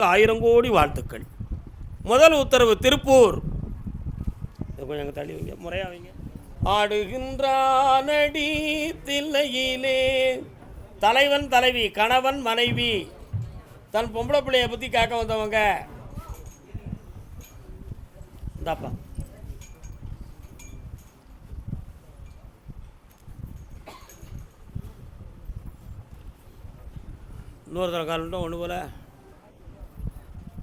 1000 கோடி வாழ்த்துக்கள். முதல் உத்தரவு திருப்பூர். கொஞ்சம் தள்ளி வைங்க, முறையா வைங்க. ஆடுகின்றானடி தில்லையிலே தலைவன் தலைவி, கணவன் மனைவி, தன் பொம்பளை பிள்ளைய பற்றி கேட்க வந்தவங்க. இந்தாப்பா இன்னொரு தர காலம் ஒன்று போல.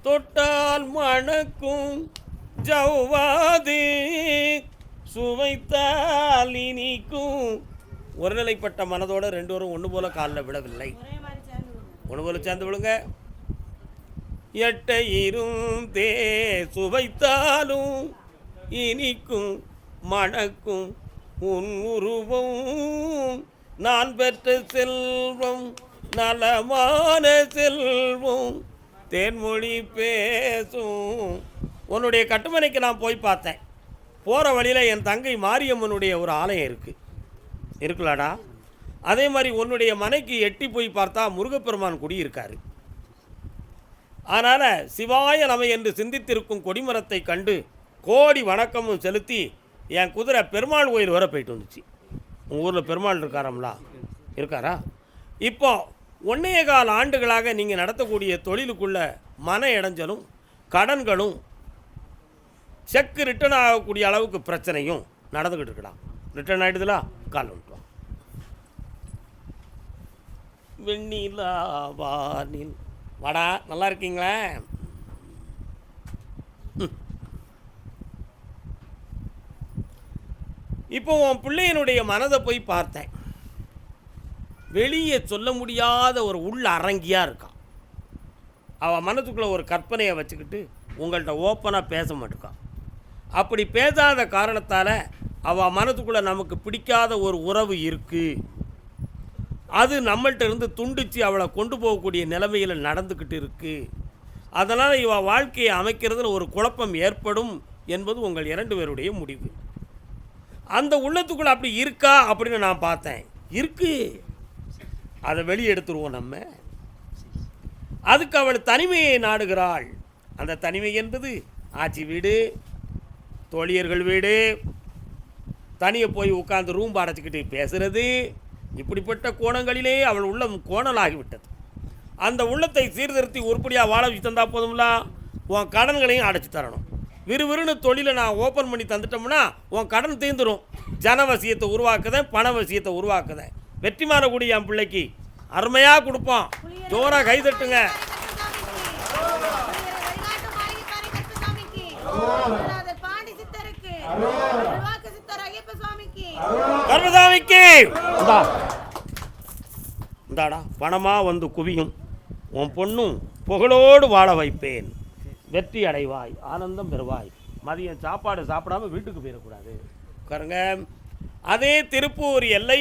தொட்டால் மணக்கும் ஜவ்வாது, சுவைத்தால் இனிக்கும். ஒருநிலைப்பட்ட மனதோட ரெண்டு பேரும் ஒன்று போல காலில் விடவில்லை. ஒன்று போல சேர்ந்து விடுங்க. எட்டை இருந்தே சுவைத்தாலும் இனிக்கும் மணக்கும் உன் உருவம், நான் பெற்ற செல்வம் நலமான செல்வம், தேன்மொழி பேசும். உன்னுடைய கட்டுமனைக்கு நான் போய் பார்த்தேன். போகிற வழியில் என் தங்கை மாரியம்மனுடைய ஒரு ஆலயம் இருக்குல்லடா. அதே மாதிரி உன்னுடைய மனைக்கு எட்டி போய் பார்த்தா முருகப்பெருமான் குடியிருக்காரு. அதனால் சிவாய நம என்று சிந்தித்திருக்கும் கொடிமரத்தை கண்டு கோடி வணக்கமும் செலுத்தி என் குதிரை பெருமாள் கோயில் வர போயிட்டு வந்துச்சு. உங்கள் ஊரில் பெருமாள் இருக்காரம்லா? இருக்காரா? இப்போ 1.25 ஆண்டுகளாக நீங்கள் நடத்தக்கூடிய தொழிலுக்குள்ள மன இடைஞ்சலும் கடன்களும் செக்கு ரிட்டர்ன் ஆகக்கூடிய அளவுக்கு பிரச்சனையும் நடந்துக்கிட்டு இருக்கலாம். ரிட்டர்ன் ஆகிடுதுலா? கால் வந்துட்டோம். வெண்ணிலா வானில் வாடா, நல்லா இருக்கீங்களா? இப்போ உன் பிள்ளையனுடைய மனதை போய் பார்த்தேன். வெளியே சொல்ல முடியாத ஒரு உள்ள அரங்கியாக இருக்கான். அவன் மனதுக்குள்ளே ஒரு கற்பனையை வச்சுக்கிட்டு உங்கள்கிட்ட ஓப்பனாக பேச மாட்டேக்கான். அப்படி பேசாத காரணத்தால் அவள் மனதுக்குள்ளே நமக்கு பிடிக்காத ஒரு உறவு இருக்குது. அது நம்மள்கிட்ட இருந்து துண்டித்து அவளை கொண்டு போகக்கூடிய நிலைமையில் நடந்துக்கிட்டு இருக்குது. அதனால் இவள் வாழ்க்கையை அமைக்கிறதுல ஒரு குழப்பம் ஏற்படும் என்பது உங்கள் 2 பேருடைய முடிவு. அந்த உள்ளத்துக்குள்ளே அப்படி இருக்கா அப்படின்னு நான் பார்த்தேன். இருக்குது. அதை வெளியே எடுத்துருவோம் நம்ம. அதுக்கு அவள் தனிமையை நாடுகிறாள். அந்த தனிமை என்பது ஆட்சி வீடு, தோழியர்கள் வீடு, தனியை போய் உட்கார்ந்து ரூம் அடைச்சிக்கிட்டு பேசுகிறது, இப்படிப்பட்ட கோணங்களிலே அவள் உள்ளம் கோணலாகிவிட்டது. அந்த உள்ளத்தை சீர்திருத்தி உருப்படியாக வாழ வச்சு தந்தால் போதும்ல. உன் கடன்களையும் அடைச்சி தரணும். விறுவிறுன்னு தொழிலை நான் ஓப்பன் பண்ணி தந்துட்டோம்னா உன் கடன் தீர்ந்துடும். ஜனவசியத்தை உருவாக்குதேன், பணவசியத்தை உருவாக்குதேன். வெற்றிமாறக்கூடிய என் பிள்ளைக்கு அருமையாக கொடுப்போம். ஜோராக கைதட்டுங்க. கர்மசாமிக்கு இந்தாடா பணமாக வந்து குவியும். உன் பொண்ணும் புகழோடு வாழ வைப்பேன். வெற்றி அடைவாய், ஆனந்தம் பெறுவாய். மதியம் சாப்பாடு சாப்பிடாம வீட்டுக்கு போயிடக்கூடாது. உட்காருங்க. அதே திருப்பூர் எல்லை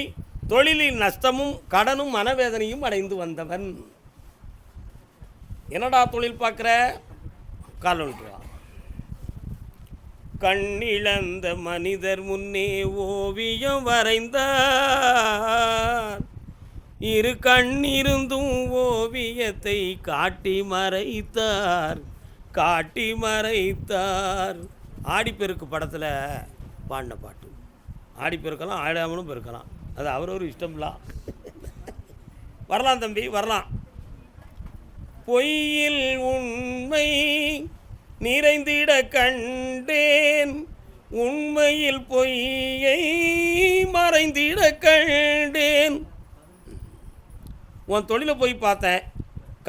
தொழிலில் நஷ்டமும் கடனும் மனவேதனையும் அடைந்து வந்தவன். என்னடா தொழில் பார்க்குற? கால் ஒன்றுவா. கண்ணிழந்த மனிதர் முன்னே ஓவியம் வரைந்தார். இரு கண்ணிருந்தும் ஓவியத்தை காட்டி மறைத்தார். ஆடிப்பெருக்கு படத்தில் பாடின பாட்டு. ஆடிப்பெருக்கலாம், ஆடாமலும் பெருக்கலாம். அது அவரவர் இஷ்டம்லாம். வரலாம் தம்பி, வரலாம். பொய்யில் உண்மை நிறைந்திட கண்டேன், உண்மையில் பொய்யை மறைந்திட கண்டேன். உன் தொழிலை போய் பார்த்தேன்.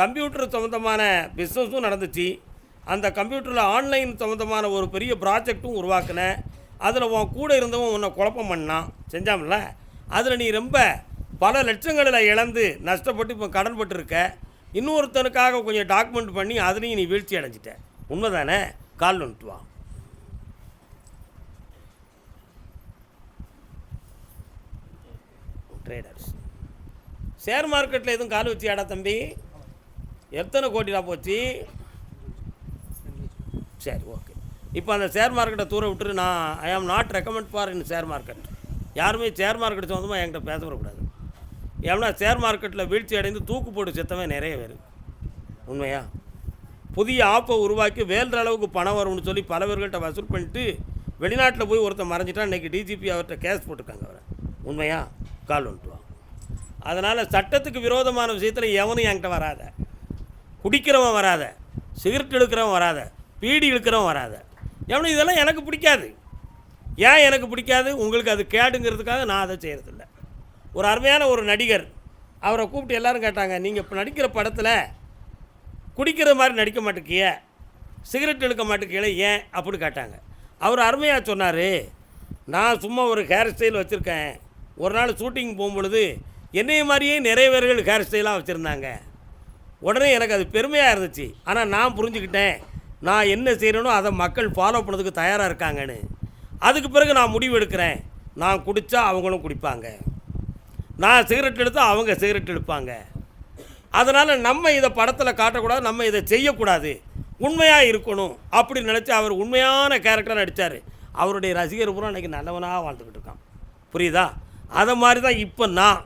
கம்ப்யூட்டர் சம்மந்தமான பிஸ்னஸும் நடந்துச்சு. அந்த கம்ப்யூட்டரில் ஆன்லைன் சம்மந்தமான ஒரு பெரிய ப்ராஜெக்டும் உருவாக்கினேன். அதில் உன் கூட இருந்தவன் உன்னை குழப்பம் பண்ணான், செஞ்சாமல. அதில் நீ ரொம்ப பல லட்சங்களில் இழந்து நஷ்டப்பட்டு இப்போ கடன் பட்டுருக்க. இன்னொருத்தனுக்காக கொஞ்சம் டாக்குமெண்ட் பண்ணி அதுலேயும் நீ வீழ்ச்சி அடைஞ்சிட்ட. உண்மைதானே? கால் வந்துட்டு வா. ட்ரேடர்ஸ் ஷேர் மார்க்கெட்டில் எதுவும் கால் வச்சியாடா தம்பி? எத்தனை கோடிடா போச்சு? சரி, ஓகே. இப்போ அந்த ஷேர் மார்க்கெட்டை தூர விட்டுரு. நான் I am not recommend for in share market. யாருமே ஷேர் மார்க்கெட் சொந்தமாக என்கிட்ட பேசக்கூடாது. ஏன்னா ஷேர் மார்க்கெட்டில் வீழ்ச்சி அடைந்து தூக்கு போட்டு செத்தவன் நிறைய பேர். உண்மையா? புதிய ஆப்பை உருவாக்கி வேல்ற அளவுக்கு பணம் வரும்னு சொல்லி பல பேர்கள்ட்ட வசூல் பண்ணிட்டு வெளிநாட்டில் போய் ஒருத்தர் மறைஞ்சிட்டான். இன்றைக்கி டிஜிபி அவர்கிட்ட கேஸ் போட்டிருக்காங்க. அவரை உண்மையா கால் வந்துட்டுவாங்க. அதனால் சட்டத்துக்கு விரோதமான விஷயத்தில் எவனும் என்கிட்ட வராத, குடிக்கிறவன் வராத, சிகரெட் இழுக்கிறவன் வராத, பீடி இழுக்கிறவன் வராத. எவனும் இதெல்லாம் எனக்கு பிடிக்காது. ஏன் எனக்கு பிடிக்காது? உங்களுக்கு அது கேடுங்கிறதுக்காக நான் அதை செய்கிறதில்ல. ஒரு அருமையான ஒரு நடிகர், அவரை கூப்பிட்டு எல்லோரும் கேட்டாங்க, நீங்கள் இப்போ நடிக்கிற படத்தில் குடிக்கிற மாதிரி நடிக்க மாட்டேங்கிய, சிகரெட் இழுக்க மாட்டேங்கில, ஏன் அப்படி கேட்டாங்க. அவர் அருமையாக சொன்னார், நான் சும்மா ஒரு ஹேர் ஸ்டைல் வச்சுருக்கேன். ஒரு நாள் ஷூட்டிங் போகும்பொழுது என்னைய மாதிரியே நிறைய பேர்கள் ஹேர் ஸ்டைலாக வச்சுருந்தாங்க. உடனே எனக்கு அது பெருமையாக இருந்துச்சு. ஆனால் நான் புரிஞ்சுக்கிட்டேன், நான் என்ன செய்கிறேனோ அதை மக்கள் ஃபாலோ பண்ணதுக்கு தயாராக இருக்காங்கன்னு. அதுக்கு பிறகு நான் முடிவு எடுக்கிறேன், நான் குடித்தா அவங்களும் குடிப்பாங்க, நான் சிகரெட் எடுத்தால் அவங்க சிகரெட் எடுப்பாங்க. அதனால் நம்ம இதை படத்தில் காட்டக்கூடாது, நம்ம இதை செய்யக்கூடாது, உண்மையாக இருக்கணும் அப்படின்னு நினச்சி அவர் உண்மையான கேரக்டராக நடித்தார். அவருடைய ரசிகர் பூரா இன்றைக்கி நல்லவனாக வாழ்ந்துக்கிட்டு இருக்கான். புரியுதா? அதை மாதிரி தான் இப்போ நான்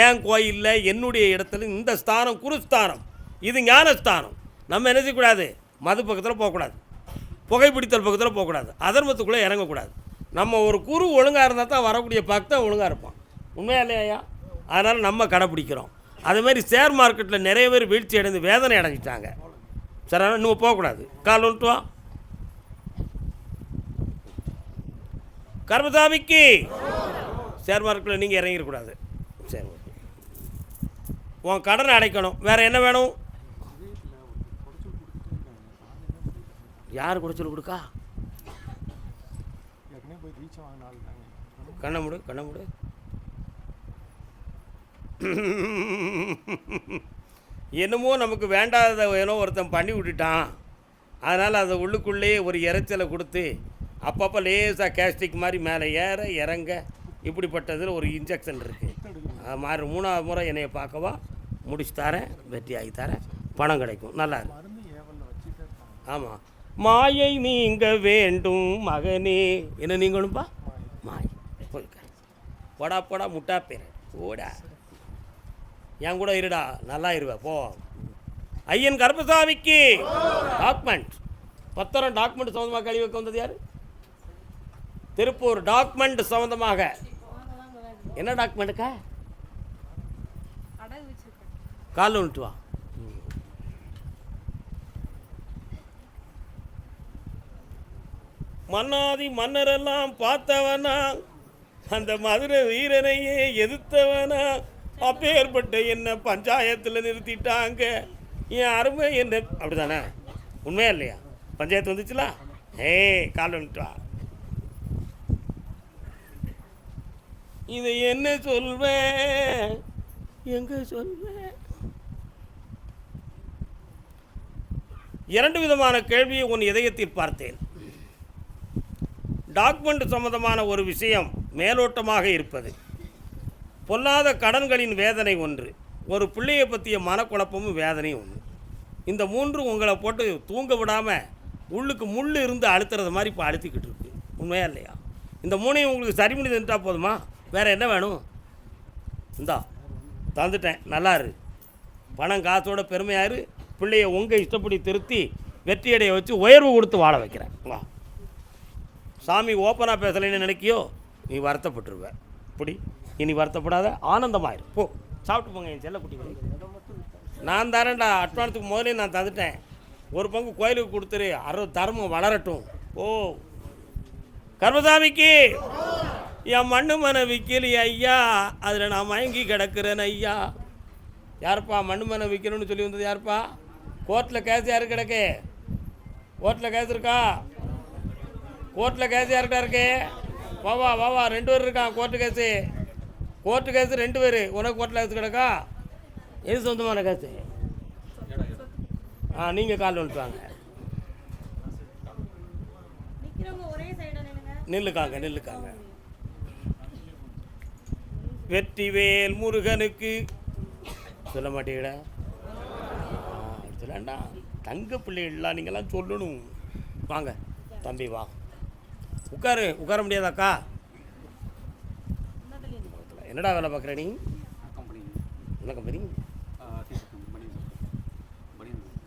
என் கோயிலில் என்னுடைய இடத்துல இந்த ஸ்தானம் குருஸ்தானம், இது ஞானஸ்தானம். நம்ம என்ன செய்யக்கூடாது? மது பக்கத்தில் போகக்கூடாது, புகைப்பிடித்தல் பக்கத்தில் போகக்கூடாது, அதர்மத்துக்குள்ளே இறங்கக்கூடாது. நம்ம ஒரு குரு ஒழுங்காக இருந்தால் தான் வரக்கூடிய பக்தன் ஒழுங்காக இருப்பான். உண்மையா இல்லையா? அதனால் நம்ம கடைப்பிடிக்கிறோம். அதுமாரி ஷேர் மார்க்கெட்டில் நிறைய பேர் வீழ்ச்சி அடைந்து வேதனை அடைஞ்சிட்டாங்க. சரி, இன்னும் போகக்கூடாது. கால் வந்துட்டு வா. கர்மசாமிக்கு ஷேர் மார்க்கெட்டில் நீங்கள் இறங்கிடக்கூடாது. சரி, உன் கடனை அடைக்கணும். வேறு என்ன வேணும்? யார் குடைச்சல் கொடுக்கா? கண்ண முடு, கண்ண முடு. என்னமோ நமக்கு வேண்டாத ஏனோ ஒருத்தன் பண்ணி விட்டுட்டான். அதனால் அதை உள்ளுக்குள்ளேயே ஒரு இறைச்சலை கொடுத்து அப்பப்போ லேசாக கேஸ்டிக் மாதிரி மேலே ஏற இறங்க இப்படிப்பட்டதில் ஒரு இன்ஜெக்ஷன் இருக்குது. அது மாதிரி 3வது முறை என்னையை பார்க்கவா, முடிச்சு தரேன், வெற்றி ஆகி தரேன், பணம் கிடைக்கும். நல்லா இருக்கு. ஆமாம், மாயை நீங்க வேண்டும் மகனே. என்ன நீங்களும்பா? மாய் போயிருக்க போடா போடா முட்டா பேர் போடா, என் கூட இருடா, நல்லா இருவேன் போ. ஐயன் கருப்பசாமிக்கு டாக்குமெண்ட் பத்திரம், டாக்குமெண்ட் சம்மந்தமாக கழிவு வைக்க வந்தது யார்? திருப்பூர். டாக்குமெண்ட் சம்மந்தமாக என்ன டாக்குமெண்ட்டுக்கா? காலில் விட்டு வா. மன்னாதி மன்னரெல்லாம் பார்த்தவனா, அந்த மதுரை வீரனையே எதிர்த்தவனா, அப்பேற்பட்ட என்ன பஞ்சாயத்தில் நிறுத்திட்டாங்க. என் அருமை என்ன அப்படி தானே? உண்மையா இல்லையா? பஞ்சாயத்து வந்துச்சுல? கால் வந்துட்டா. இதை என்ன சொல்வேன், எங்க சொல்வேன்? 2 விதமான கேள்வியை உன் இதயத்தில் பார்த்தேன். டாக்குமெண்ட் சம்பந்தமான ஒரு விஷயம் மேலோட்டமாக இருப்பது, பொல்லாத கடன்களின் வேதனை ஒன்று, ஒரு பிள்ளையை பற்றிய மனக்குழப்பமும் வேதனையும் ஒன்று. இந்த 3 உங்களை போட்டு தூங்க விடாமல் உள்ளுக்கு முள் இருந்து அழுத்துறது மாதிரி இப்போ அழுத்திக்கிட்டு இருக்கு. உண்மையா இல்லையா? இந்த 3ஐயும் உங்களுக்கு சரி பண்ணி தந்துட்டா போதுமா? வேறு என்ன வேணும்? இந்தா தந்துட்டேன், நல்லாரு, பணம் காசோட பெருமையாரு, பிள்ளையை உங்கள் இஷ்டப்படி திருத்தி வெற்றியடைய வச்சு உயர்வு கொடுத்து வாழ வைக்கிறேன். வா சாமி, ஓப்பனாக பேசலைன்னு நினைக்கியோ நீ வருத்தப்பட்டுருவ. இப்படி இனி வருத்தப்படாத, ஆனந்தமாயிரும். போ சாப்பிட்டு போங்க என் செல்லக்குட்டி. நான் தரேன்டா, அட்வான்ஸுக்கு முதலே நான் தந்துட்டேன். ஒரு பங்கு கோயிலுக்கு கொடுத்துரு, தர்மம் வளரட்டும். ஓ கர்மசாமிக்கு என் மண்ணு மனை விற்கலையே ஐயா, அதில் நான் மயங்கி கிடக்கிறேன் ஐயா. யாருப்பா மண்ணு மனை விற்கணும்னு சொல்லி வந்தது? யாருப்பா? கோர்ட்டில் கேஸ் யாரு கிடக்கு? கோர்ட்டில் கேஸ் இருக்கா? கோர்ட்டில் கேஸ் யாருக்கிட்ட இருக்கு? வாவா வாவா, 2 பேர் இருக்கான் கோர்ட்டு கேஸு. கோர்ட்டு கேஸு 2 பேர். உனக்கு கோர்ட்டில் கேஸ் கிடக்கா? எது சொந்தமான கேஸு? நீங்கள் கால் வந்துட்டுவாங்க. நில்லுக்காங்க நில்லுக்காங்க. வெற்றிவேல் முருகனுக்கு சொல்ல மாட்டீங்களா? சொல்லண்டா, தங்க பிள்ளைகள்லாம் நீங்கள்லாம் சொல்லணும். வாங்க தம்பி வா, உட்கார முடியாதாக்கா? என்னடா வேலை பார்க்குற நீ? என்ன கம்பெனி?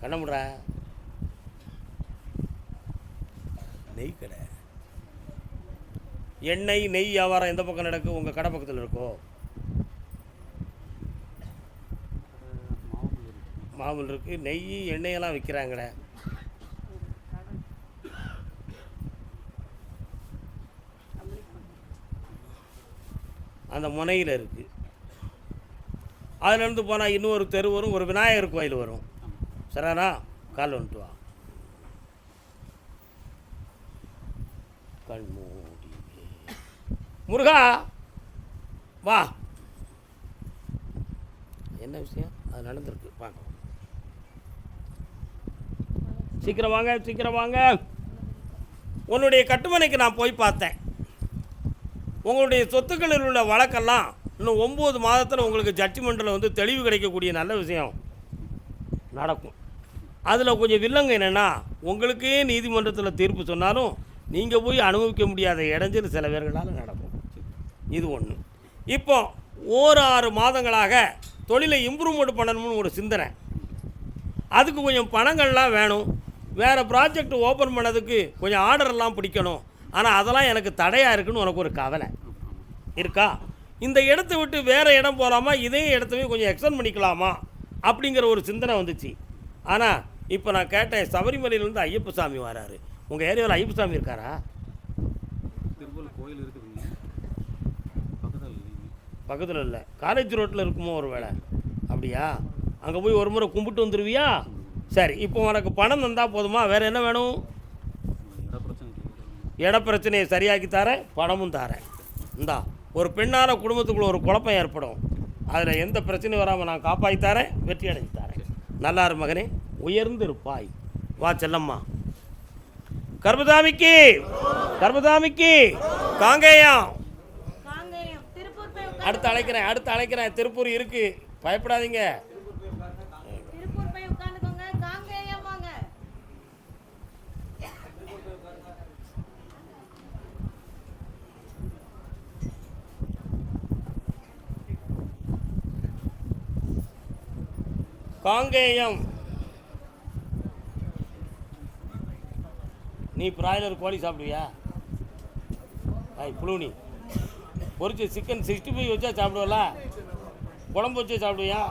கண்ண முடுற நெய் கடை. எண்ணெய் நெய் வியாபாரம் எந்த பக்கம் நடக்கும்? உங்கள் கடை பக்கத்தில் இருக்கோ? மாமூல் இருக்குது. நெய் எண்ணெயெல்லாம் விற்கிறாங்கடே. அந்த முனையில் இருக்குது. அதுலேருந்து போனால் இன்னொரு தெரு வரும், ஒரு விநாயகர் கோயில் வரும். சரிண்ணா? கால் வந்துட்டு வா. கண்மூடி முருகா வா. என்ன விஷயம்? அது நடந்திருக்கு, வாங்க. சீக்கிரம் வாங்க, சீக்கிரம் வாங்க. உன்னுடைய கட்டுமனைக்கு நான் போய் பார்த்தேன். உங்களுடைய சொத்துக்களில் உள்ள வழக்கெல்லாம் இன்னும் 9 மாதத்தில் உங்களுக்கு ஜட்ஜ்மெண்ட்டில் வந்து தெளிவு கிடைக்கக்கூடிய நல்ல விஷயம் நடக்கும். அதில் கொஞ்சம் வில்லங்க என்னென்னா, உங்களுக்கே நீதிமன்றத்தில் தீர்ப்பு சொன்னாலும் நீங்கள் போய் அனுபவிக்க முடியாத இடைஞ்சல் சில பேர்களால் நடக்கும். இது ஒன்று. இப்போ 6 மாதங்களாக தொழிலை இம்ப்ரூவ்மெண்ட் பண்ணணும்னு ஒரு சிந்தனை. அதுக்கு கொஞ்சம் பணங்கள்லாம் வேணும். வேறு ப்ராஜெக்ட் ஓப்பன் பண்ணதுக்கு கொஞ்சம் ஆர்டர்லாம் பிடிக்கணும். ஆனால் அதெல்லாம் எனக்கு தடையாக இருக்குன்னு உனக்கு ஒரு கவலை இருக்கா? இந்த இடத்த விட்டு வேறு இடம் போகலாமா, இதே இடத்தவே கொஞ்சம் எக்ஸ்டெண்ட் பண்ணிக்கலாமா அப்படிங்கிற ஒரு சிந்தனை வந்துச்சு. ஆனால் இப்போ நான் கேட்டேன், சபரிமலையிலேருந்து ஐயப்ப சாமி வராரு. உங்கள் ஏரியாவில் ஐயப்ப சாமி இருக்காரா? கோயில் இருக்குதுங்க, பக்கத்தில் இல்லை, காலேஜ் ரோட்டில் இருக்குமோ ஒரு வேளை? அப்படியா? அங்கே போய் ஒரு முறை கும்பிட்டு வந்துடுவியா? சரி, இப்போ உனக்கு பணம் தந்தால் போதுமா? வேறு என்ன வேணும்? இட பிரச்சனையை சரியாக்கி தரேன், பணமும் தரேன். இந்தா, ஒரு பெண்ணால் குடும்பத்துக்குள்ள ஒரு குழப்பம் ஏற்படும். அதில் எந்த பிரச்சனையும் வராமல் நான் காப்பாற்றி தரேன், வெற்றி அடைஞ்சு தரேன். நல்லாரு மகனே, உயர்ந்து இருப்பாய். வா செல்லம்மா. கர்மதாமிக்கு, கர்மதாமிக்கு காங்கேயம். அடுத்து அழைக்கிறேன். திருப்பூர் இருக்கு, பயப்படாதீங்க. காங்கேயம். நீ பிராய்லர் கோழி சாப்பிடுவியா? புழுனி பொரிச்சு சிக்கன் 65 வச்சா சாப்பிடுவல? குழம்பு வச்சு சாப்பிடுவியா?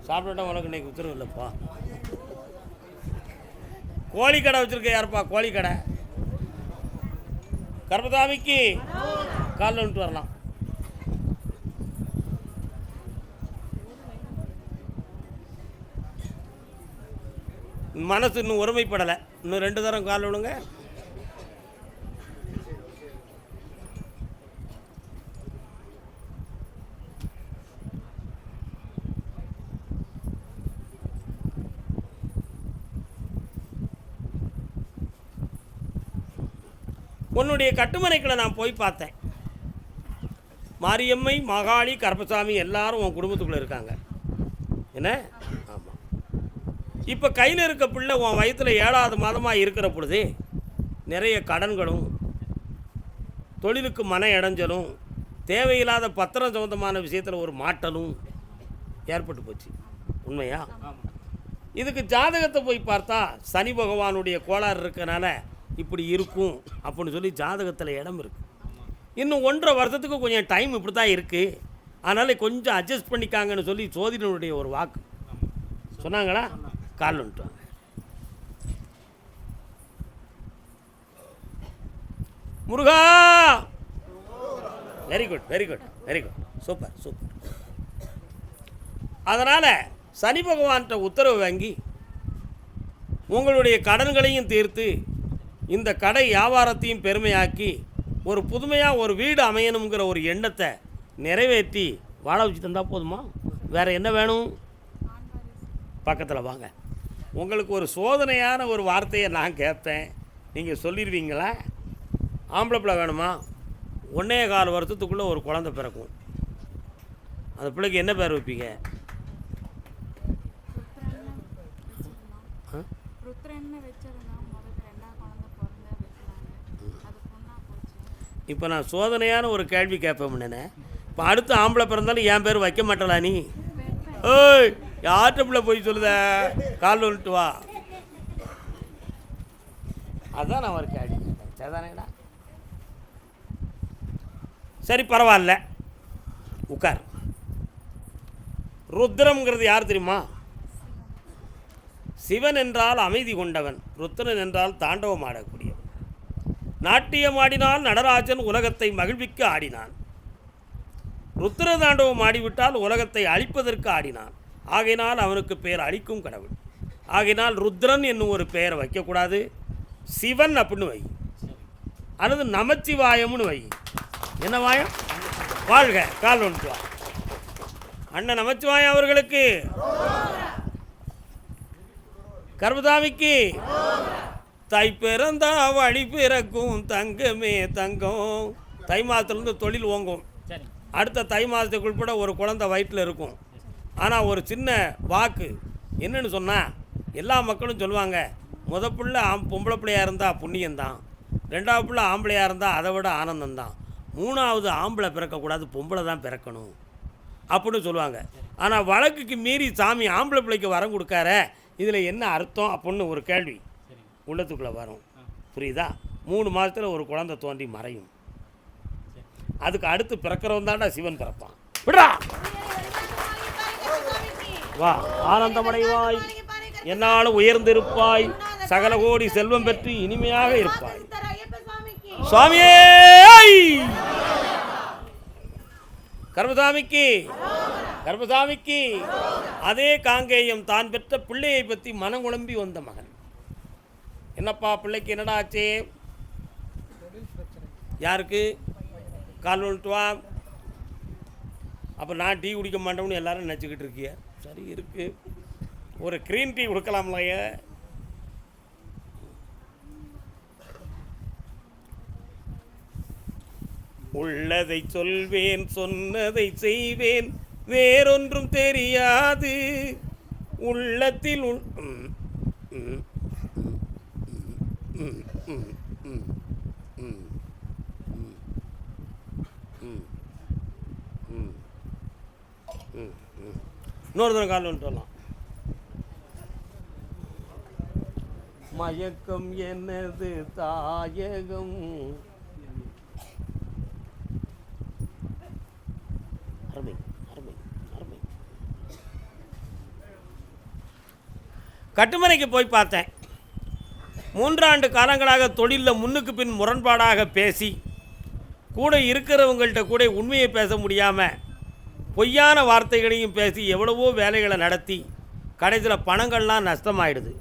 சாப்பிட்டா உனக்கு இன்னைக்கு உத்தரவு இல்லைப்பா. கோழி கடை வச்சுருக்க யாருப்பா? கோழி கடை. கர்மதாமிக்கு காலில் வந்துட்டு வரலாம். மனசு இன்னும் ஒருமைப்படலை. இன்னும் 2 தரம் கால் விடுங்க. உன்னுடைய கட்டுமனைக்குள்ள நான் போய் பார்த்தேன். மாரியம்மை, மகாளி, கருப்பசாமி எல்லாரும் உன் குடும்பத்துக்குள்ளே இருக்காங்க. என்ன? ஆமாம். இப்போ கையில் இருக்க பிள்ளை உன் வயிற்றில் 7ஆவது மாதமாக இருக்கிற பொழுது நிறைய கடன்களும் தொழிலுக்கு மன இடைஞ்சலும் தேவையில்லாத பத்திரம் சம்பந்தமான விஷயத்தில் ஒரு மாற்றலும் ஏற்பட்டு போச்சு. உண்மையா? இதுக்கு ஜாதகத்தை போய் பார்த்தா சனி பகவானுடைய கோளாறு இருக்கனால இப்படி இருக்கும் அப்படின்னு சொல்லி ஜாதகத்தில் இடம் இருக்குது. இன்னும் 1.5 வருஷத்துக்கு கொஞ்சம் டைம் இப்படி தான் இருக்குது. அதனால் கொஞ்சம் அட்ஜஸ்ட் பண்ணிக்காங்கன்னு சொல்லி ஜோதிடனுடைய ஒரு வாக்கு சொன்னாங்களா? கால் வந்துட்டாங்க. முருகா, very good, very good, very good, super super. அதனால் சனி பகவான்கிட்ட உத்தரவு வாங்கி உங்களுடைய கடன்களையும் தீர்த்து இந்த கடை வியாபாரத்தையும் பெருமையாக்கி ஒரு புதுமையாக ஒரு வீடு அமையணுங்கிற ஒரு எண்ணத்தை நிறைவேற்றி வாழ வச்சு தந்தால் போதுமா? வேறு என்ன வேணும்? பக்கத்தில் வாங்க. உங்களுக்கு ஒரு சோதனையான ஒரு வார்த்தையை நான் கேட்பேன், நீங்கள் சொல்லிடுவீங்களா? ஆம்பளை பிள்ளை வேணுமா? 1.25 வருஷத்துக்குள்ளே ஒரு குழந்தை பிறக்கும். அந்த பிள்ளைக்கு என்ன பேர் வைப்பீங்க? இப்போ நான் சோதனையான ஒரு கேள்வி கேட்பேன். இப்போ அடுத்து ஆம்பளை பிறந்தாலும் என் பேர் வைக்க மாட்டலா நீ? ஓய், யார்கிட்ட பிள்ளை போய் சொல்லுத? கால் வந்துட்டு வா. அதான் நான் ஒரு கேள்வி கேட்டேன். சரிதானேடா? சரி பரவாயில்ல, உட்கார். ருத்ரம்ங்கிறது யார் தெரியுமா? சிவன் என்றால் அமைதி கொண்டவன், ருத்ரன் என்றால் தாண்டவம் ஆடக்கூடியவன். நாட்டியம் ஆடினால் நடராஜன் உலகத்தை மகிழ்விக்க ஆடினான். ருத்ர தாண்டவம் ஆடிவிட்டால் உலகத்தை அழிப்பதற்கு ஆடினான். ஆகையினால் அவனுக்கு பெயர் அழிக்கும் கடவுள். ஆகையினால் ருத்ரன் என்னும் ஒரு பெயரை வைக்கக்கூடாது, சிவன் அப்படின்னு வை, அல்லது நமச்சிவாயம்னு வை. என்ன வாயம்? வாழ்க. கால் ஒன்று வா. அண்ணன் நமச்சிவாயம் அவர்களுக்கு, கர்மசாமிக்கு, தை பிறந்தா வழி பிறக்கும் தங்கமே தங்கம். தை மாதத்துலேருந்து தொழில் ஓங்கும். அடுத்த தை மாதத்துக்குள்பட ஒரு குழந்தை வயிற்றில் இருக்கும். ஆனால் ஒரு சின்ன வாக்கு என்னன்னு சொன்னால், எல்லா மக்களும் சொல்லுவாங்க, முத பிள்ளை பொம்பளை பிள்ளையாக இருந்தால் புண்ணியந்தான், ரெண்டாவது பிள்ளை ஆம்பளையாக இருந்தால் அதை விட ஆனந்தம்தான், மூணாவது ஆம்பளை பிறக்கக்கூடாது, பொம்பளை தான் பிறக்கணும் அப்படின்னு சொல்லுவாங்க. ஆனால் வழக்குக்கு மீறி சாமி ஆம்பளை பிள்ளைக்கு வரம் கொடுக்கார, இதில் என்ன அர்த்தம் அப்படின்னு ஒரு கேள்வி உள்ளத்துக்குள்ளே வரும். புரியுதா? 3 மாதத்தில் ஒரு குழந்தை தோன்றி மறையும். அதுக்கு அடுத்து பிறக்கிறவன் தாண்டா சிவன் பிறப்பான். விடா வா, ஆனந்தமடைவாய், என்னாலும் உயர்ந்திருப்பாய், சகல கோடி செல்வம் பெற்று இனிமையாக இருப்பாய். சுவாமியே கர்மசாமிக்கு, கர்மசாமிக்கு. அதே காங்கேயம் தான் பெற்ற பிள்ளையை பற்றி மனம் குழம்பி வந்த மகன். என்னப்பா பிள்ளைக்கு என்னடா ஆச்சு? யாருக்கு? கால் வந்துட்டு வா. அப்போ நான் டீ குடிக்க மாட்டோம்னு எல்லாரும் நினச்சிக்கிட்டு இருக்கிய. சரி இருக்கு, ஒரு க்ரீன் டீ கொடுக்கலாம்லைய? உள்ளதை சொல்வேன், சொன்னதை செய்வேன், வேறொன்றும் தெரியாது உள்ளத்தில் இன்னொரு தடவை கால் வந்துட்டு வரலாம். மயக்கம் என்னது தாயகம், அருமை அருமை அருமை. கட்டுமனைக்கு போய் பார்த்தேன். 3 ஆண்டு காலங்களாக தொழிலில் முன்னுக்கு பின் முரண்பாடாக பேசி, கூட இருக்கிறவங்கள்ட்ட கூட உண்மையை பேச முடியாமல் பொய்யான வார்த்தைகளையும் பேசி எவ்வளவோ வேலைகளை நடத்தி கடைசியில் பணங்கள்லாம் நஷ்டமாயிடுது.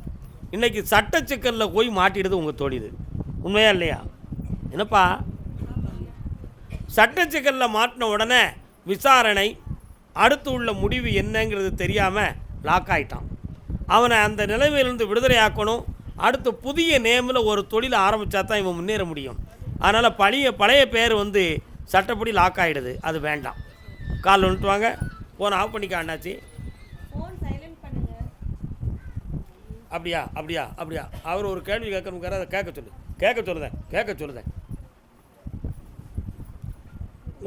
இன்றைக்கி சட்ட சிக்கலில் போய் மாட்டிடுது உங்கள் தொழில். உண்மையா இல்லையா? என்னப்பா, சட்ட சிக்கலில் மாட்டின உடனே விசாரணை, அடுத்து உள்ள முடிவு என்னங்கிறது தெரியாமல் லாக் ஆகிட்டான். அவனை அந்த நிலைமையிலிருந்து விடுதலை ஆக்கணும். அடுத்து புதிய நேமில் ஒரு தொழிலை ஆரம்பித்தா தான் இவன் முன்னேற முடியும். அதனால் பழைய பேர் சட்டப்படி லாக் ஆகிடுது. அது வேண்டாம். கால் வந்துட்டு வாங்க. ஃபோன் ஆஃப் பண்ணிக்க அண்ணாச்சி. அப்படியா அப்படியா அப்படியா? அவர் ஒரு கேள்வி கேட்கணுங்கிறார், அதை கேட்க சொல்லுதேன்.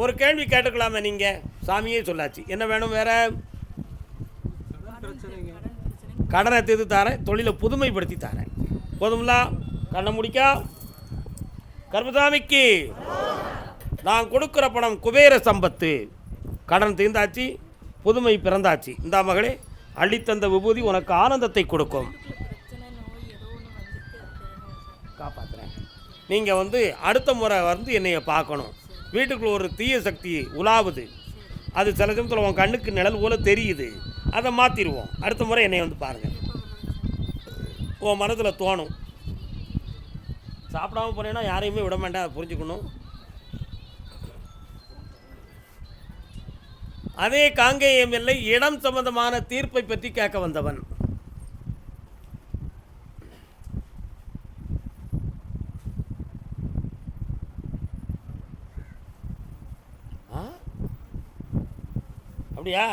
ஒரு கேள்வி கேட்டுக்கலாமே நீங்கள்? சாமியே சொல்லாச்சு. என்ன வேணும் வேற? கடனை தீர்த்து தாரேன், தொழிலை புதுமைப்படுத்தி தாரேன். போதும்ல? கண்ணை முடிக்கா. கர்மசாமிக்கு நான் கொடுக்குற பணம் குபேர சம்பத்து. கடன் தீர்ந்தாச்சு, புதுமை பிறந்தாச்சு. இந்த மகளே, அள்ளித்தந்த விபூதி உனக்கு ஆனந்தத்தை கொடுக்கும். காப்பாற்றுறேன். நீங்கள் அடுத்த முறை என்னைய பார்க்கணும். வீட்டுக்குள்ள ஒரு தீய சக்தி உலாவுது. அது சில சமயத்தில் உன் கண்ணுக்கு நிழல் போல தெரியுது. அதை மாற்றிடுவோம். அடுத்த முறை என்னை பாருங்கள். உன் மனதில் தோணும். சாப்பிடாமல் போனேன்னா யாரையுமே விட மாட்டேன், அதை புரிஞ்சுக்கணும். அதே காங்கேயம் எல்லை இடம் சம்பந்தமான தீர்ப்பை பற்றி கேட்க வந்தவன். அப்படியா?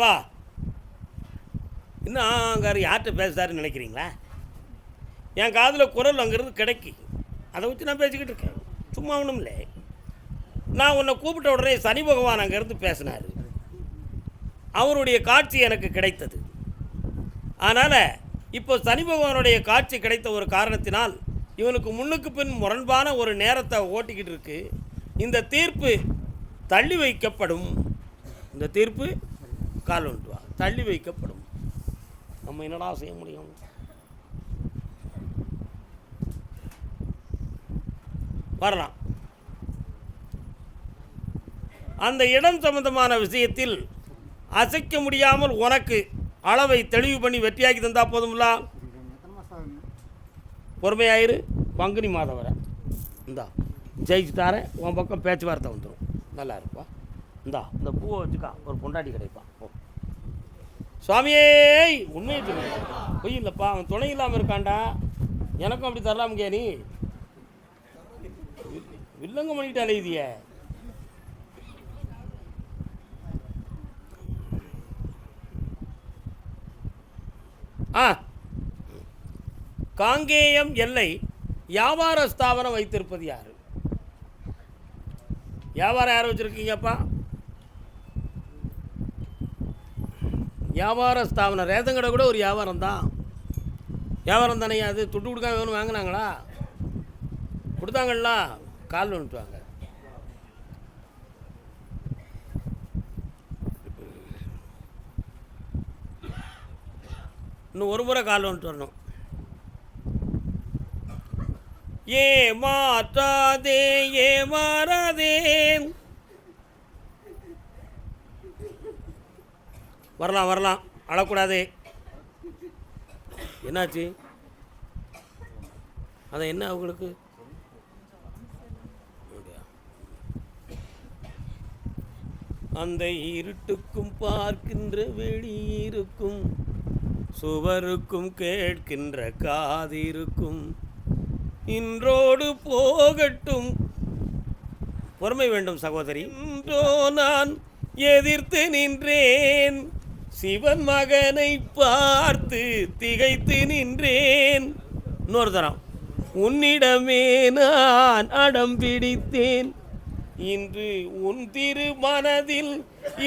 வா. இன்னும் அங்கே யார்கிட்ட பேசுறாருன்னு நினைக்கிறீங்களா? என் காதில் குரல் அங்கேருந்து கிடைக்கி, அதை வச்சு நான் பேசிக்கிட்டு இருக்கேன். சும்மா ஒன்றும் இல்லை. நான் உன்னை கூப்பிட்ட உடனே சனி பகவான் அங்கேருந்து பேசினார். அவருடைய காட்சி எனக்கு கிடைத்தது. அதனால் இப்போ சனி பகவானுடைய காட்சி கிடைத்த ஒரு காரணத்தினால் இவனுக்கு முன்னுக்கு பின் முரண்பான ஒரு நேரத்தை ஓட்டிக்கிட்டு இருக்கு. இந்த தீர்ப்பு தள்ளி வைக்கப்படும். இந்த தீர்ப்பு கால் ஒன்றுவா தள்ளி வைக்கப்படும். நம்ம என்னடா செய்ய முடியும்? வரலாம். அந்த இடம் சம்பந்தமான விஷயத்தில் அசைக்க முடியாமல் உனக்கு அளவை தெளிவு பண்ணி வெற்றியாக்கி தந்தா போதும்ல. பொறுமையாயிரு. பங்குனி மாதம் வர இந்தா ஜெயிச்சு தாரேன். உன் பக்கம் பேச்சுவார்த்தை வந்துடும். நல்லா இருப்பா. இந்தா இந்த பூவை வச்சுக்கா, ஒரு பொண்டாட்டி கிடைப்பான். ஓ சுவாமியே, உண்மையை சொல்லுங்க, பொய் இல்லைப்பா. அவன் துணை இல்லாமல் இருக்காண்டா. எனக்கும் அப்படி தரலாமுங்க. நீ வில்லங்க பண்ணிட்டாலே இதிய. காங்கேயம் எல்லை வியாபார ஸ்தாபனம் வைத்திருப்பது யார்? வியாபாரம் யார் வச்சுருக்கீங்கப்பா? வியாபார ஸ்தாபனம் ரேஷன் கடை கூட ஒரு வியாபாரம் தான். வியாபாரம் தானே அது. துட்டு கொடுக்காம வேணும் வாங்கினாங்களா? கொடுத்தாங்களா? கால் வந்துட்டுவாங்க. இன்னும் ஒரு முறை கால் வந்துட்டு வரணும். ஏமாற்றாதே ஏமாறாதே. வரலாம் வரலாம், அழக்கூடாது. என்னாச்சு? அதான் என்ன அவங்களுக்கு? அந்த இருட்டுக்கும் பார்க்கின்ற வெளியிருக்கும், சுவருக்கும் கேட்கின்ற காதிருக்கும், இன்றோடு போகட்டும். பொறுமை வேண்டும் சகோதரி. இன்றோ நான் எதிர்த்து நின்றேன், சிவன் மகனை பார்த்து திகைத்து நின்றேன். இன்னொரு தரம். உன்னிடமே நான் அடம் பிடித்தேன், இன்று உன் திரு மனதில்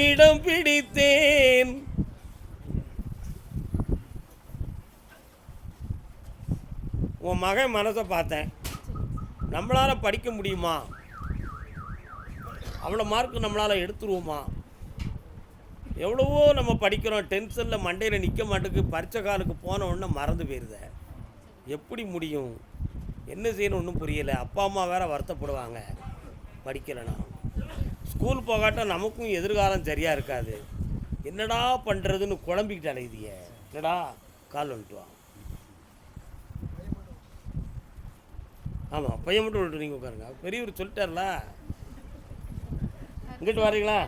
இடம் பிடித்தேன். உன் மகன் மனசை பார்த்தேன். நம்மளால் படிக்க முடியுமா? அவ்வளோ மார்க்கு நம்மளால் எடுத்துருவோமா? எவ்வளவோ நம்ம படிக்கிறோம், டென்ஷனில் மண்டையில் நிற்க மாட்டேங்குது. பரீட்சை காலுக்கு போன உடனே மறந்து போயிடுத. எப்படி முடியும்? என்ன செய்யணும் ஒன்றும் புரியலை. அப்பா அம்மா வேறு வருத்தப்படுவாங்க படிக்கலைன்னா. ஸ்கூல் போகாட்டால் நமக்கும் எதிர்காலம் சரியாக இருக்காது. என்னடா பண்ணுறதுன்னு குழம்பிக்கிட்டு அலையுதிய. என்னடா கால் வந்துட்டு வா. ஆமாம், பையன் மட்டும் விட்டு நீங்கள் உட்காருங்க. பெரியவர் சொல்லிட்டார்ல. இங்கிட்டு வரீங்களா?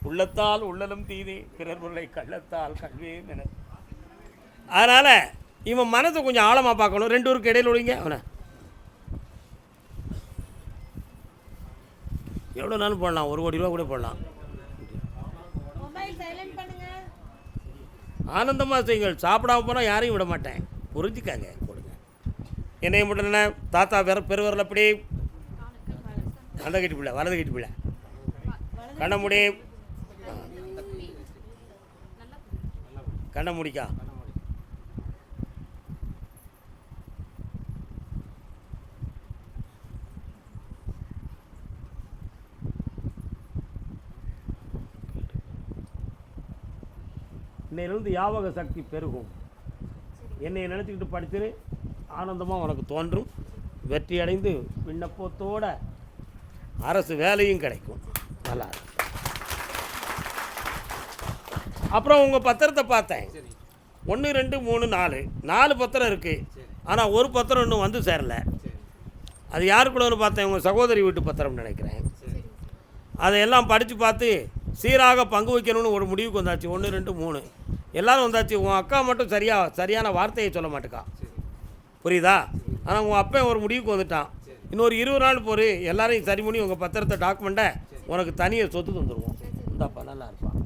உள்ளத்தால் உள்ளலும் தீதே, பிறர் பொருளை கள்ளத்தால் கல்வே என. அதனால் இவன் மனதை கொஞ்சம் ஆழமாக பார்க்கணும். ரெண்டு பேருக்கு இடையில் ஒழிங்க. அவனை எவ்வளோ நாளும் போடலாம், 1 கோடி ரூபா கூட போடலாம். ஆனந்தமாக செய்யுங்கள். சாப்பிடாம போனால் யாரையும் விட மாட்டேன். புரிஞ்சுக்காங்க, கொடுங்க. என்னைய மட்டும் என்ன தாத்தா பெருவரில் அப்படி அந்த கட்டி பிள்ளை, வலது கட்டி பிள்ளை, கண்ண முடி, கண்ண முடிக்கா. இன்னையிலிருந்து ஞாபக சக்தி பெருகும். என்னை நினச்சிக்கிட்டு படித்து ஆனந்தமாக உனக்கு தோன்றும். வெற்றி அடைந்து விண்ணப்பத்தோட அரசு வேலையும் கிடைக்கும். நல்லா. அப்புறம் உங்கள் பத்திரத்தை பார்த்தேன். 1 2 3 4 பத்திரம் இருக்குது. ஆனால் ஒரு பத்திரம் இன்னும் வந்து சேரலை. அது யாருக்குள்ளன்னு பார்த்தேன்? உங்கள் சகோதரி வீட்டு பத்திரம்னு நினைக்கிறேன். அதையெல்லாம் படித்து பார்த்து சீராக பங்கு வைக்கணும்னு ஒரு முடிவுக்கு வந்தாச்சு. 1 2 3 எல்லோரும் வந்தாச்சு. உன் அக்கா மட்டும் சரியான வார்த்தையை சொல்ல மாட்டேக்கா. புரியுதா? ஆனால் உன் அப்பா ஒரு முடிவுக்கு வந்துட்டான். இன்னொரு 20 நாள் போரு எல்லாரையும் சரி பண்ணி உங்கள் பத்திரத்தை டாக்குமெண்ட்டை உனக்கு தனியாக சொத்து தந்துடுவோம். இந்தாப்பா, நல்லா இருப்பான்.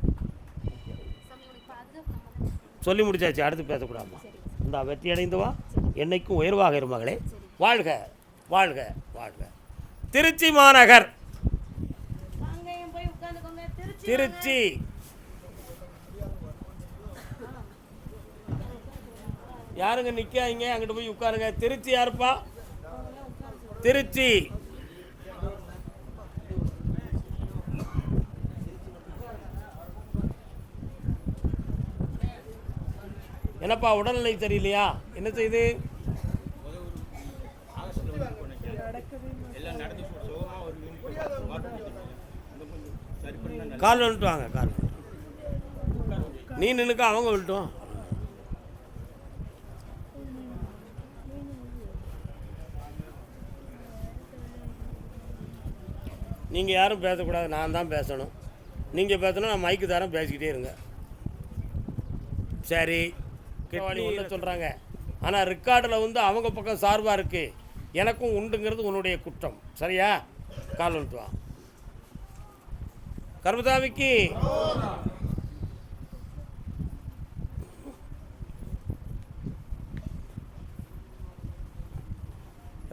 சொல்லி முடிச்சாச்சு, அடுத்து பேசக்கூடாமா. இந்தா வெற்றி அடைந்து வா. என்னைக்கும் உயர்வாக இரு மகளே. வாழ்க வாழ்க வாழ்க. திருச்சி மாநகர். திருச்சி யாருங்க நிற்காதீங்க, அங்கிட்டு போய் உட்காருங்க. திருச்சி யாருப்பா? திருச்சி. என்னப்பா உடல்நிலை சரியில்லையா? என்ன செய்யுது? கால் வந்துட்டு வாங்க. கால் நீ நின்னுக்கா, அவங்க விட்டோம். நீங்கள் யாரும் பேசக்கூடாது, நான் தான் பேசணும். நீங்கள் பேசணும், நான் மைக்கு தரேன், பேசிக்கிட்டே இருங்க. சரி, கேள்வி என்ன சொல்கிறாங்க? ஆனால் ரெக்கார்டில் வந்து அவங்க பக்கம் சார்பாக இருக்குது, எனக்கும் உண்டுங்கிறது உன்னுடைய குற்றம். சரியா? கால் வந்துட்டு வா. கர்மசாமிக்கு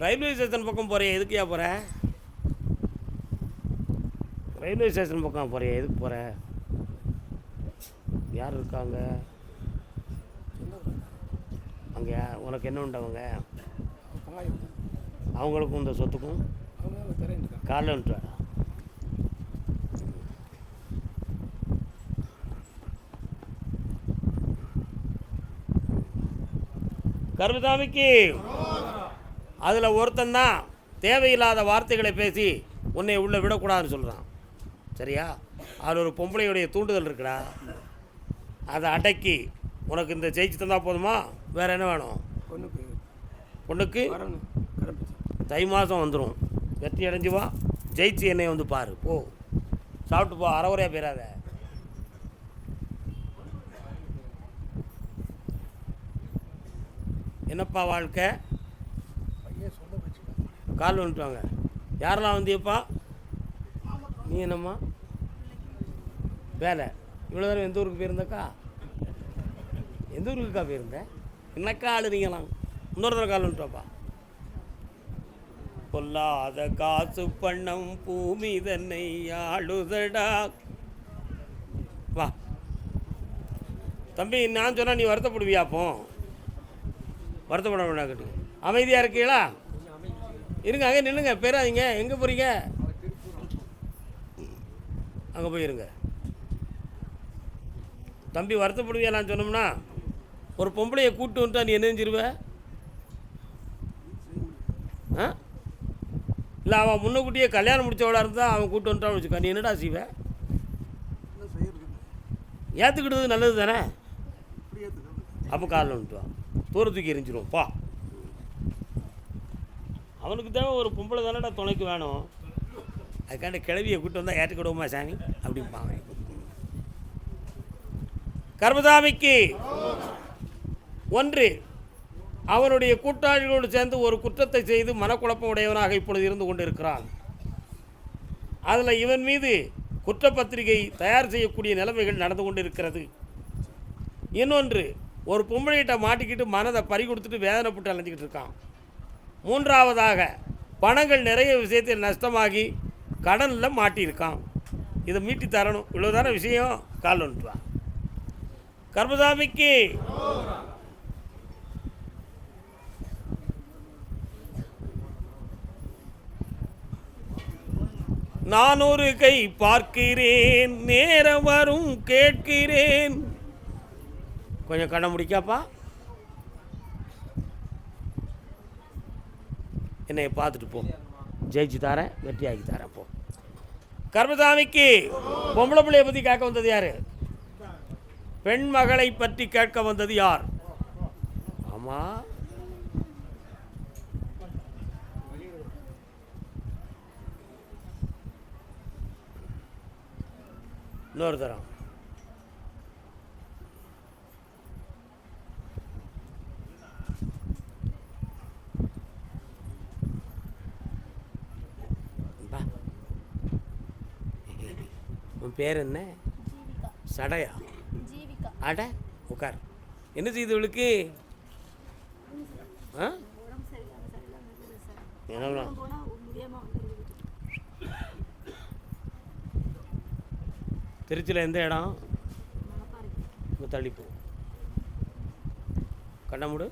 ரயில்வே ஸ்டேஷன் பக்கம் போறியா? எதுக்குயா போகிற? ரயில்வே ஸ்டேஷன் பக்கம் போறியா? எதுக்கு போகிற? யார் இருக்காங்க அங்கே? உனக்கு என்ன உண்டு? அவங்க அவங்களுக்கும் இந்த சொத்துக்கும் காலைல வந்துட்டு. கருமசாமிக்கு அதில் ஒருத்தந்தான் தேவையில்லாத வார்த்தைகளை பேசி உன்னை உள்ளே விடக்கூடாதுன்னு சொல்கிறான். சரியா? அதில் ஒரு பொம்பளையுடைய தூண்டுதல் இருக்குடா, அதை அடக்கி உனக்கு இந்த ஜெயிச்சு தந்தால் போதுமா? வேறு என்ன வேணும்? பொண்ணுக்கு தை மாதம் வந்துடும், வெற்றி அடைஞ்சு வா, ஜெயிச்சு என்னை வந்து பாரு. போ, சாப்பிட்டு போ, அறவுரையாக போயிடாத. என்னப்பா வாழ்க்கை? கால் வந்துட்டு வாங்க. யாரெல்லாம் வந்தியப்பா? நீ என்னம்மா வேலை? இவ்வளோ தூரம் எந்த ஊருக்கு போயிருந்தக்கா? எந்த ஊருக்குக்கா போயிருந்த? என்னக்கா ஆளுறீங்களாம்? இன்னொரு தடவை கால் வந்துட்டோப்பா. பொல்லாத காசு பண்ணம் பூமி தன்னை ஆளுதடா. வா தம்பி, நான் சொன்னால் நீ வருத்தப்படுவியா? அப்போ வருத்தப்பட வேண்டாம். அமைதியாக இருக்கீங்களா? இருங்க, அங்கே நின்றுங்க, பேராதீங்க. எங்கே போகிறீங்க? அங்கே போயிருங்க. தம்பி, வருத்தப்படுவியா? நான் சொன்னோம்னா ஒரு பொம்பளையை கூப்பிட்டு வந்துட்டா நீ என்ன செஞ்சிருவ? ஆ இல்லை, அவன் முன்னக்கூட்டியே கல்யாணம் முடித்தவளாக இருந்தால் அவன் கூப்பிட்டு வந்துட்டான்னு வச்சுக்கா, நீ என்னடா செய்வ? ஏற்றுக்கிட்டது நல்லது தானே? அப்போ காலில் வந்துட்டுவான், தூரத்துக்கு எரிஞ்சிடும். பா, அவனுக்கு தேவை ஒரு பொம்பளை தானடா துணைக்கு வேணும். அதுக்காண்டி கிளவியை கூப்பிட்டு வந்தால் ஏற்றுக்கிடுவோமா சாமி அப்படிம்பாங்க. கர்மசாமிக்கு ஒன்று, அவனுடைய கூட்டாளிகளோடு சேர்ந்து ஒரு குற்றத்தை செய்து மனக்குழப்பம் உடையவனாக இப்பொழுது இருந்து கொண்டிருக்கிறான். அதில் இவன் மீது குற்றப்பத்திரிகை தயார் செய்யக்கூடிய நிலைமைகள் நடந்து கொண்டிருக்கிறது. இன்னொன்று, ஒரு பொம்பளைகிட்ட மாட்டிக்கிட்டு மனதை பறி கொடுத்துட்டு வேதனைப்பட்டு அலைஞ்சிக்கிட்டு இருக்கான். மூன்றாவதாக, பணங்கள் நிறைய விஷயத்தில் நஷ்டமாகி கடனில் மாட்டியிருக்கான். இதை மீட்டி தரணும். இவ்வளோதான விஷயம். கால் வந்துட்டு வா. கர்மசாமிக்கு நான் ஒரு கை பார்க்கிறேன், நேரம் வரும் கேட்கிறேன். கொஞ்சம் கண்ண முடிக்காப்பா, என்னை பார்த்துட்டு போ. ஜெயிச்சு தரேன், வெற்றியாக்கி தரேன், போ. கர்மசாமிக்கு பொம்பளை பிள்ளையை பற்றி கேட்க வந்தது யார்? பெண் மகளை பற்றி கேட்க வந்தது யார்? ஆமாம், இன்னொரு தரம். உன் பேர் என்ன? சடையா? அட உட்கார். என்ன செய்து இவளுக்கு? ஆ உடம்பு சரியில்லாம இருக்குது சார். என்ன போனால் முடியாமல் வந்துடுது வீட்டுக்கு. திருச்சியில் எந்த இடம்? மணப்பாறை. தள்ளிப்போ கண்ணமுடு